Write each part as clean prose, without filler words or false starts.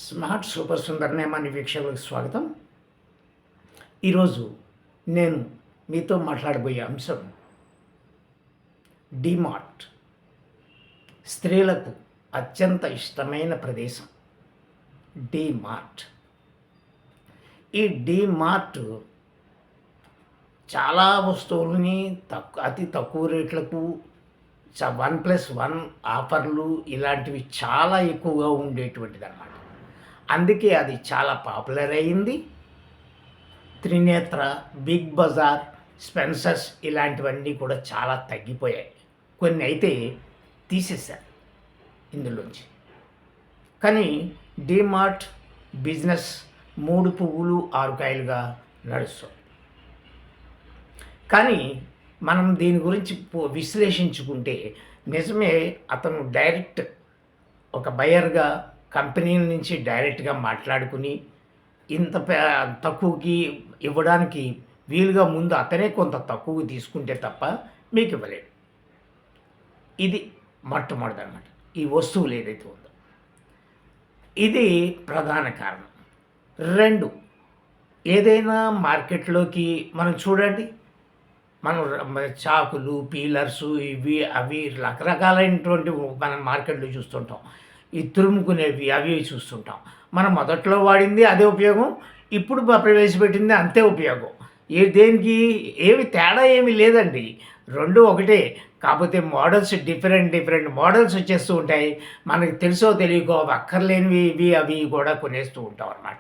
Smart super Sundar Nemani వీక్షకులకు స్వాగతం. ఈరోజు నేను మీతో మాట్లాడబోయే అంశం డీమార్ట్. స్త్రీలకు అత్యంత ఇష్టమైన ప్రదేశం డీమార్ట్. ఈ డీమార్ట్ చాలా వస్తువులని అతి తక్కువ రేట్లకు 1+1 ఆఫర్లు ఇలాంటివి చాలా ఎక్కువగా ఉండేటువంటిది అన్నమాట. అందుకే అది చాలా పాపులర్ అయింది. త్రినేత్ర, బిగ్ బజార్, స్పెన్సర్స్ ఇలాంటివన్నీ కూడా చాలా తగ్గిపోయాయి. కొన్ని అయితే తీసేశారు ఇందులోంచి. కానీ డీమార్ట్ బిజినెస్ 3 పువ్వులు 6 కాయలుగా నడుస్తుంది. కానీ మనం దీని గురించి విశ్లేషించుకుంటే నిజమే, అతను డైరెక్ట్ ఒక బయర్గా కంపెనీల నుంచి డైరెక్ట్గా మాట్లాడుకుని ఇంత తక్కువకి ఇవ్వడానికి వీలుగా ముందు అతనే కొంత తక్కువ తీసుకుంటే తప్ప మీకు ఇవ్వలేడు. ఇది మొట్టమొదటిదన్నమాట. ఈ వస్తువులు ఏదైతే ఉందో ఇది ప్రధాన కారణం. 2, ఏదైనా మార్కెట్లోకి మనం చూడండి, మనం చాకులు, పీలర్సు, ఇవి అవి రకరకాలైనటువంటి మనం మార్కెట్లో చూస్తుంటాం. ఈ తురుముకునేవి అవి చూస్తుంటాం. మనం మొదట్లో వాడింది అదే ఉపయోగం, ఇప్పుడు ప్రవేశపెట్టింది అంతే ఉపయోగం. దేనికి ఏమి తేడా ఏమీ లేదండి, 2 ఒకటే. కాకపోతే మోడల్స్ డిఫరెంట్ మోడల్స్ వచ్చేస్తూ ఉంటాయి. మనకి తెలుసో తెలియకో అక్కర్లేనివి ఇవి అవి కూడా కొనేస్తూ ఉంటాం అన్నమాట.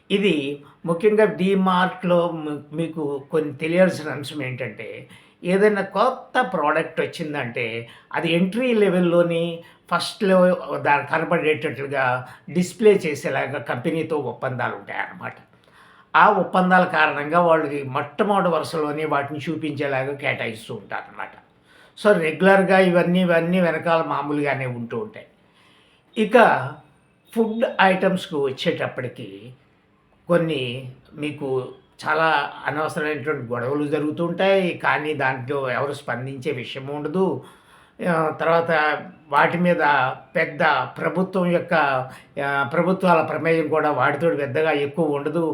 ఇది ముఖ్యంగా డీమార్ట్లో మీకు కొన్ని తెలియాల్సిన అంశం ఏంటంటే, ఏదైనా కొత్త ప్రోడక్ట్ వచ్చిందంటే అది ఎంట్రీ లెవెల్లోని ఫస్ట్లో దాని కనపడేటట్లుగా డిస్ప్లే చేసేలాగా కంపెనీతో ఒప్పందాలు ఉంటాయన్నమాట. ఆ ఒప్పందాల కారణంగా వాళ్ళకి మొట్టమొదటి వరుసలోనే వాటిని చూపించేలాగా కేటాయిస్తూ ఉంటారన్నమాట. సో రెగ్యులర్గా ఇవన్నీ వెనకాల మామూలుగానే ఉంటూ ఉంటాయి. ఇక ఫుడ్ ఐటమ్స్కి వచ్చేటప్పటికి కొన్ని మీకు చాలా అనవసరమైనటువంటి గొడవలు జరుగుతూ ఉంటాయి. కానీ దాంట్లో ఎవరు స్పందించే విషయం ఉండదు. తర్వాత వాటి మీద పెద్ద ప్రభుత్వాల ప్రమేయం కూడా వాటితో పెద్దగా ఎక్కువ ఉండదు.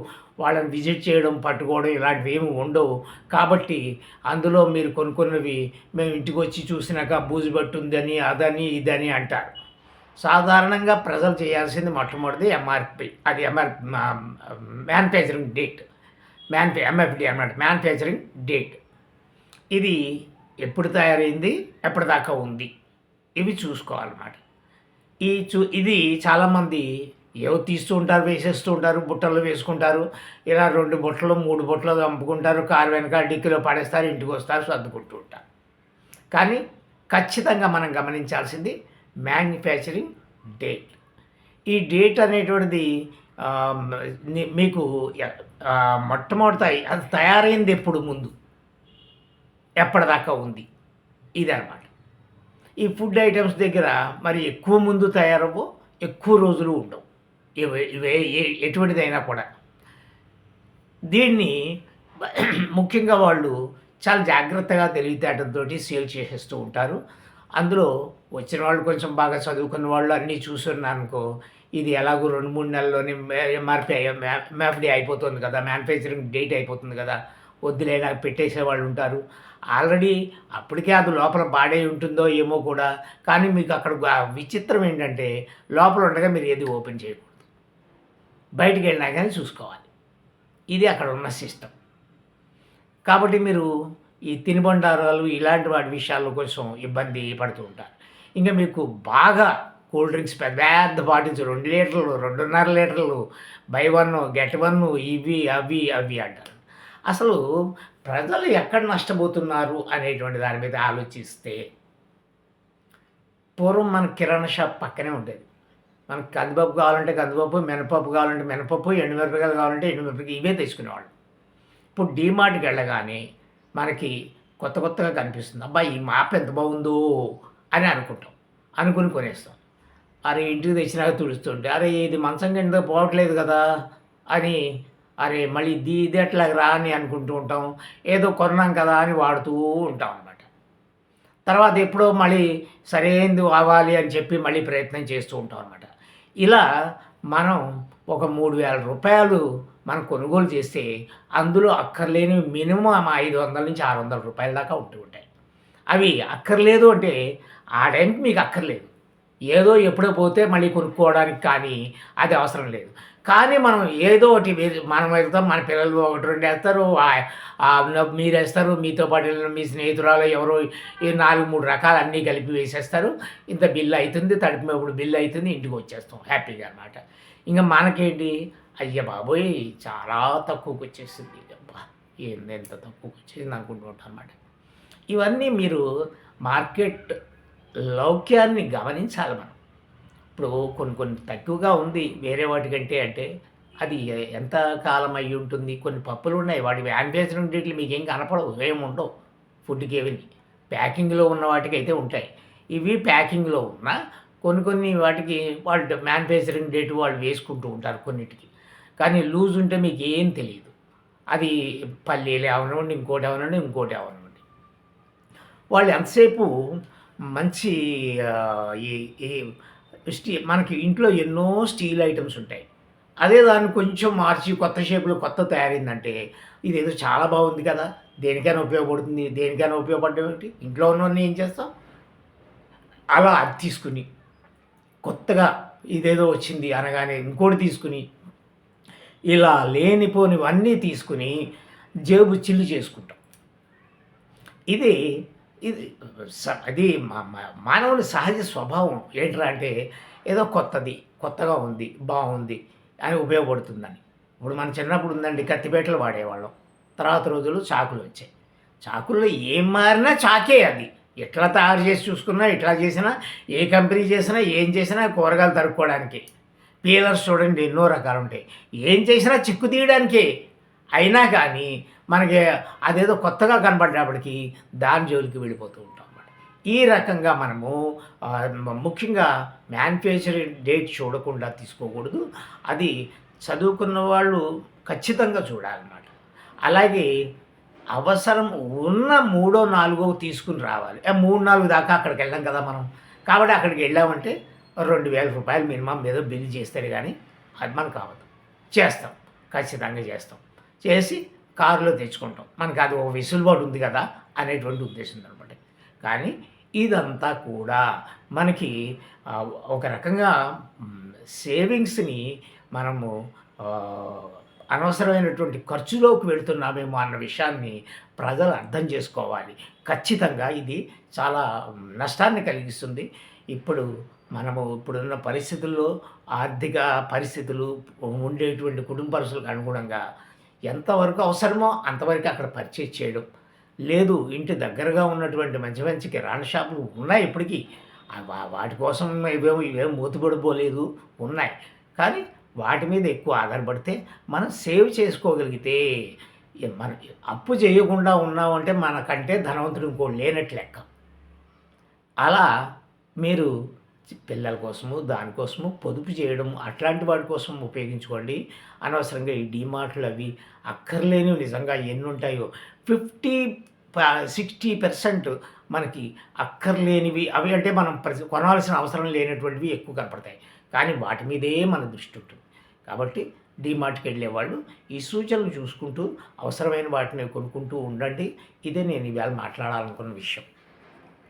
వాళ్ళని విజిట్ చేయడం, పట్టుకోవడం ఇలాంటివి ఏమి ఉండవు. కాబట్టి అందులో మీరు కొనుక్కున్నవి మేము ఇంటికి వచ్చి చూసినాక బూజు పట్టుందని అదని ఇదని అంటారు. సాధారణంగా ప్రజలు చేయాల్సింది మొట్టమొదటిది ఎంఆర్పి, అది మ్యానుఫ్యాక్చరింగ్ డేట్, ఎంఎఫ్డి అన్నమాట, మ్యానుఫ్యాక్చరింగ్ డేట్. ఇది ఎప్పుడు తయారైంది, ఎప్పటిదాకా ఉంది, ఇవి చూసుకోవాలన్నమాట. ఇది చాలామంది ఏవో తీస్తూ ఉంటారు, వేసేస్తూ ఉంటారు, బుట్టలు వేసుకుంటారు. ఇలా 2 బుట్టలు 3 బుట్టలు చంపుకుంటారు, కారు వెనక డిక్కీలో పడేస్తారు, ఇంటికి వస్తారు, సర్దుకుంటూ ఉంటారు. కానీ ఖచ్చితంగా మనం గమనించాల్సింది మ్యానుఫ్యాక్చరింగ్ డేట్. ఈ డేట్ అనేటువంటిది మీకు మొట్టమొదటి అది తయారైంది ఎప్పుడు, ముందు ఎప్పటిదాకా ఉంది, ఇదన్నమాట. ఈ ఫుడ్ ఐటమ్స్ దగ్గర మరి ఎక్కువ ముందు తయారవ్వో, ఎక్కువ రోజులు ఉండవు ఇవే ఎటువంటిదైనా కూడా. దీన్ని ముఖ్యంగా వాళ్ళు చాలా జాగ్రత్తగా తెలివితేటలతో సేల్ చేసేస్తూ ఉంటారు. అందులో వచ్చిన వాళ్ళు కొంచెం బాగా చదువుకున్న వాళ్ళు అన్నీ చూసున్నారనుకో, ఇది ఎలాగో 2-3 నెలల్లోనే ఎంఎఫ్డి అయిపోతుంది కదా, మ్యానుఫ్యాక్చరింగ్ డేట్ అయిపోతుంది కదా, వద్దులేనా పెట్టేసేవాళ్ళు ఉంటారు. ఆల్రెడీ అప్పటికే అది లోపల బాడై ఉంటుందో ఏమో కూడా. కానీ మీకు అక్కడ విచిత్రం ఏంటంటే, లోపల ఉండగా మీరు ఏది ఓపెన్ చేయకూడదు, బయటికి వెళ్ళినా కానీ చూసుకోవాలి. ఇది అక్కడ ఉన్న సిస్టమ్. కాబట్టి మీరు ఈ తినుబండారాలు ఇలాంటి వాటి విషయాల కోసం ఇబ్బంది పడుతూ ఉంటారు. ఇంకా మీకు బాగా కూల్ డ్రింక్స్ పెద్ద బాటిల్స్ 2 లీటర్లు 2.5 లీటర్లు బై 1 గెట్ 1 ఇవి అవి అవి అంటారు. అసలు ప్రజలు ఎక్కడ నష్టపోతున్నారు అనేటువంటి దాని మీద ఆలోచిస్తే, పూర్వం మన కిరాణా షాప్ పక్కనే ఉండేది. మనకు కందిపప్పు కావాలంటే కందిపప్పు, మినపప్పు కావాలంటే మినపప్పు, ఎండుమిరపకాయలు కావాలంటే ఎండుమిరపకాయలు, ఇవే తెచ్చుకునేవాళ్ళు. ఇప్పుడు డీమార్ట్కి వెళ్ళగానే మనకి కొత్తగా కనిపిస్తుంది. అబ్బా ఈ మాప్ ఎంత బాగుందో అని అనుకుని కొనేస్తాం. అరే ఇంటికి తెచ్చినాక తుడుస్తుంటే, అరే ఇది మంచం కింద పోవట్లేదు కదా అని, అరే మళ్ళీ ఇది ఎట్లాగా రా అని అనుకుంటూ ఉంటాం. ఏదో కొన్నాం కదా అని వాడుతూ ఉంటాం అన్నమాట. తర్వాత ఎప్పుడో మళ్ళీ సరైనది అవ్వాలి అని చెప్పి మళ్ళీ ప్రయత్నం చేస్తూ ఉంటాం అన్నమాట. ఇలా మనం ఒక రూ. 3,000 మనం కొనుగోలు చేస్తే అందులో అక్కర్లేని మినిమమ్ 500-600 దాకా ఉంటూ ఉంటాయి. అవి అక్కర్లేదు అంటే ఆ టైంకి మీకు అక్కర్లేదు. ఏదో ఎప్పుడో పోతే మళ్ళీ కొనుక్కోవడానికి కానీ అది అవసరం లేదు. కానీ మనం ఏదో ఒకటి మనం వెళ్తాం, మన పిల్లలు 1, 2 ఏస్తారు. మీరేస్తారు, మీతో పాటు వెళ్ళిన మీ స్నేహితురాలో ఎవరో ఈ 4, 3 రకాలు అన్నీ కలిపి వేసేస్తారు. ఇంత బిల్ అయితుంది, తడిపినప్పుడు బిల్ అయితుంది, ఇంటికొచ్చేస్తాం హ్యాపీగా అనమాట. ఇంక మనకేంటి, అయ్య బాబోయ్! చాలా తక్కువకొచ్చేసింది. అబ్బా! ఏంది ఎంత తక్కువకొచ్చేసింది అనుకుంటూ ఉంటాం అనమాట. ఇవన్నీ మీరు మార్కెట్ లౌక్యాన్ని గమనించాలి మనం. ఇప్పుడు కొన్ని కొన్ని తక్కువగా ఉంది వేరే వాటికంటే అంటే, అది ఎంత కాలం అయ్యి ఉంటుంది. కొన్ని పప్పులున్నాయి వాటివి మ్యానుఫ్యాక్చరింగ్ డేట్లు మీకేం కనపడవు. ఏముండవు ఫుడ్‌కేవిని. ప్యాకింగ్‌లో ఉన్న వాటికైతే ఉంటాయి. ఇవి ప్యాకింగ్‌లో ఉన్న కొన్ని కొన్ని వాటికి వాళ్ళు మ్యానుఫ్యాక్చరింగ్ డేట్ వాళ్ళు వేసుకుంటూ ఉంటారు కొన్నిటికి. కానీ లూజ్ ఉంటే మీకేం తెలీదు. అది పల్లీలే అవనివ్వండి, ఇంకోటి అవనివ్వండి, ఇంకోటి అవనివ్వండి. వాళ్ళు ఎంతసేపు మంచి ఈ ఈ మనకి ఇంట్లో ఎన్నో స్టీల్ ఐటెమ్స్ ఉంటాయి. అదే దాన్ని కొంచెం మార్చి కొత్త షేప్‌లో కొత్తది తయారైందంటే, ఇదేదో చాలా బాగుంది కదా! దేనికైనా ఉపయోగపడుతుంది. దేనికైనా ఉపయోగపడడం ఏంటి? ఇంట్లో ఉన్నవన్నీ ఏం చేస్తాం? అలా అది తీసుకుని, కొత్తగా ఇదేదో వచ్చింది అనగానే ఇంకోటి తీసుకుని, ఇలా లేనిపోనివన్నీ తీసుకుని జేబు చిల్లు చేసుకుంటాం. ఇది ఇది అది మానవుని సహజ స్వభావం. ఏంట్రా అంటే ఏదో కొత్తగా ఉంది, బావుంది అని ఉపయోగపడుతుందని. ఇప్పుడు మన చిన్నప్పుడు ఉందండి కత్తిపీటలు వాడేవాళ్ళం. తర్వాత రోజుల్లో చాకులొచ్చాయి. చాకుల్లో ఏం మారినా చాకే అది. ఎట్లా తయారు చేసి చూసుకున్నా, ఎట్లా చేసినా, ఏ కంపెనీ చేసినా, ఏం చేసినా కూరగాయలు తరుక్కోవడానికి. పీలర్స్ చూడండి ఎన్నో రకాలుంటాయి. ఏం చేసినా చిక్కు తీయడానికే. అయినా కానీ మనకి అదేదో కొత్తగా కనపడ్డప్పటికి దాని జోలికి వెళ్ళిపోతూ ఉంటాం అన్నమాట. ఈ రకంగా మనము ముఖ్యంగా మ్యానుఫ్యాక్చరింగ్ డేట్ చూడకుండా తీసుకోకూడదు. అది చదువుకున్న వాళ్ళు ఖచ్చితంగా చూడాలన్నమాట. అలాగే అవసరం ఉన్న మూడో, నాలుగో తీసుకుని రావాలి. 3, 4 దాకా అక్కడికెళ్ళం కదా మనం. కాబట్టి అక్కడికి వెళ్ళామంటే రూ. 2,000 మినిమమ్ ఏదో బిల్ చేస్తారు గానీ అది మనకు అవ్వదు. చేస్తాం. ఖచ్చితంగా చేస్తాం. చేసి కారులో తెచ్చుకుంటాం. మనకు అది ఒక వెసులుబాటు ఉంది కదా అనేటువంటి ఉద్దేశం అనమాట. కానీ ఇదంతా కూడా మనకి ఒక రకంగా సేవింగ్స్‌ని మనము అనవసరమైనటువంటి ఖర్చులోకి వెళ్తున్నామేమో అన్న విషయాన్ని ప్రజలు అర్థం చేసుకోవాలి. ఖచ్చితంగా ఇది చాలా నష్టాన్ని కలిగిస్తుంది. ఇప్పుడున్న పరిస్థితుల్లో ఆర్థిక పరిస్థితులు ఉండేటువంటి కుటుంబ పరిస్థితులకు అనుగుణంగా ఎంతవరకు అవసరమో అంతవరకు అక్కడ పర్చేజ్ చేయడం. లేదు ఇంటి దగ్గరగా ఉన్నటువంటి మంచి మంచి కిరాణా షాపులు ఉన్నాయి ఇప్పటికీ. వాటి కోసం ఇవేం మూతపడిపోలేదు ఉన్నాయి. కానీ వాటి మీద ఎక్కువ ఆధారపడితే మనం సేవ్ చేసుకోగలిగితే మన అప్పు చేయకుండా ఉన్నామంటే మనకంటే ధనవంతుడు ఇంకోడు లేనట్టు లెక్క. అలా మీరు పిల్లల కోసము, దానికోసము పొదుపు చేయడం అట్లాంటి వాటి కోసం ఉపయోగించుకోండి. అనవసరంగా ఈ డీమార్ట్‌లు అవి అక్కర్లేనివి నిజంగా ఎన్నుంటాయో 60% మనకి అక్కర్లేనివి అవి అంటే మనం కొనాల్సిన అవసరం లేనటువంటివి ఎక్కువ కనపడతాయి. కానీ వాటి మీదే మన దృష్టి ఉంటుంది. కాబట్టి డీమార్ట్‌కి వెళ్ళేవాళ్ళు ఈ సూచనలు చూసుకుంటూ అవసరమైన వాటిని కొనుక్కుంటూ ఉండండి. ఇదే నేను ఈవేళ మాట్లాడాలనుకున్న విషయం.